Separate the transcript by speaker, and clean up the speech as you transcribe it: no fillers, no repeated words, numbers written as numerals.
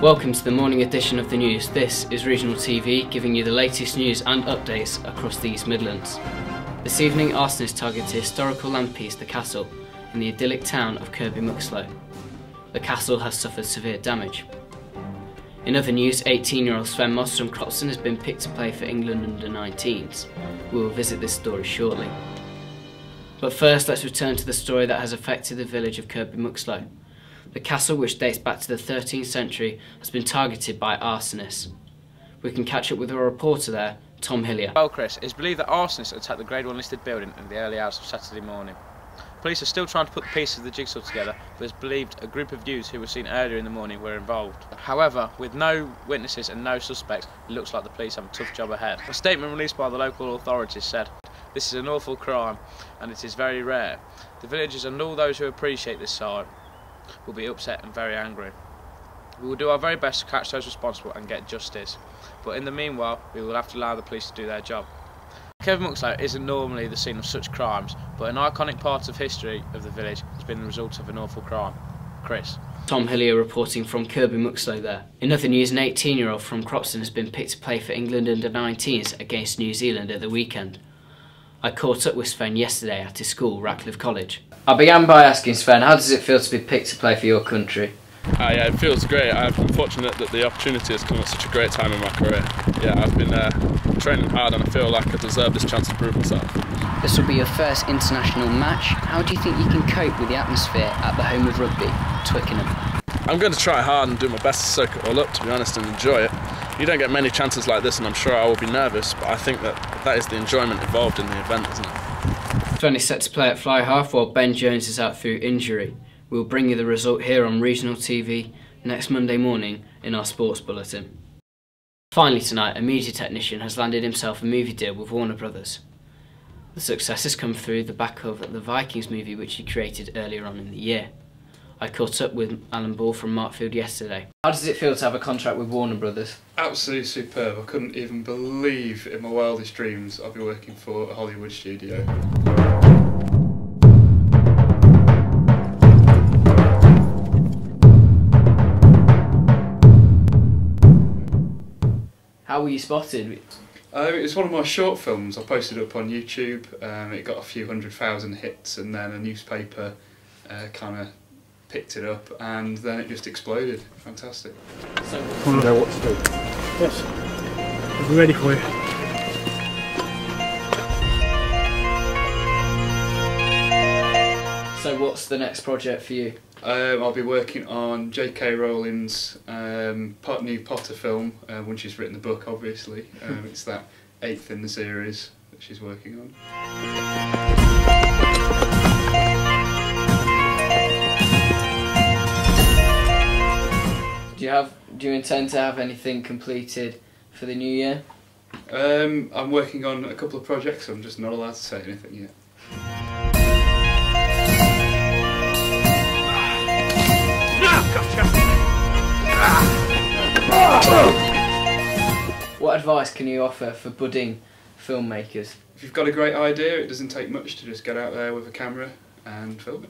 Speaker 1: Welcome to the morning edition of the news. This is Regional TV, giving you the latest news and updates across the East Midlands. This evening, arsonists targeted a historical land piece, the castle, in the idyllic town of Kirkby Muxloe. The castle has suffered severe damage. In other news, 18-year-old Sven Moss from Croxton has been picked to play for England under-19s. We will visit this story shortly. But first, let's return to the story that has affected the village of Kirkby Muxloe. The castle, which dates back to the 13th century, has been targeted by arsonists. We can catch up with a reporter there, Tom Hillier.
Speaker 2: Well, Chris, it is believed that arsonists attacked the Grade 1 listed building in the early hours of Saturday morning. Police are still trying to put the pieces of the jigsaw together, but it's believed a group of youths who were seen earlier in the morning were involved. However, with no witnesses and no suspects, it looks like the police have a tough job ahead. A statement released by the local authorities said, "This is an awful crime and it is very rare. The villagers and all those who appreciate this side will be upset and very angry. We will do our very best to catch those responsible and get justice, but in the meanwhile we will have to allow the police to do their job." Kirkby Muxloe isn't normally the scene of such crimes, but an iconic part of history of the village has been the result of an awful crime. Chris.
Speaker 1: Tom Hillier reporting from Kirkby Muxloe there. In other news, an 18-year-old from Croxton has been picked to play for England under-19s against New Zealand at the weekend. I caught up with Sven yesterday at his school, Ratcliffe College. I began by asking Sven, how does it feel to be picked to play for your country?
Speaker 3: Yeah, it feels great. I'm fortunate that the opportunity has come at such a great time in my career. Yeah, I've been training hard and I feel like I deserve this chance to prove myself.
Speaker 1: This will be your first international match. How do you think you can cope with the atmosphere at the home of rugby, Twickenham?
Speaker 3: I'm going to try hard and do my best to soak it all up, to be honest, and enjoy it. You don't get many chances like this and I'm sure I will be nervous, but I think that is the enjoyment involved in the event, isn't it?
Speaker 1: Sven is set to play at fly half while Ben Jones is out through injury. We'll bring you the result here on Regional TV next Monday morning in our sports bulletin. Finally tonight, a media technician has landed himself a movie deal with Warner Brothers. The success has come through the back of the Vikings movie which he created earlier on in the year. I caught up with Alan Ball from Markfield yesterday. How does it feel to have a contract with Warner Brothers?
Speaker 4: Absolutely superb. I couldn't even believe in my wildest dreams I'd be working for a Hollywood studio.
Speaker 1: How were you spotted?
Speaker 4: It was one of my short films. I posted it up on YouTube. It got a few 100,000 hits and then a newspaper kind of picked it up and then it just exploded. Fantastic.
Speaker 5: So, you know what to do? Yes. We'll be ready for you.
Speaker 1: So what's the next project for you?
Speaker 4: I'll be working on J.K. Rowling's new Potter film, when she's written the book obviously. It's that 8th in the series that she's working on.
Speaker 1: Do you intend to have anything completed for the new year?
Speaker 4: I'm working on a couple of projects, I'm just not allowed to say anything yet.
Speaker 1: What advice can you offer for budding filmmakers?
Speaker 4: If you've got a great idea, it doesn't take much to just get out there with a camera and film it.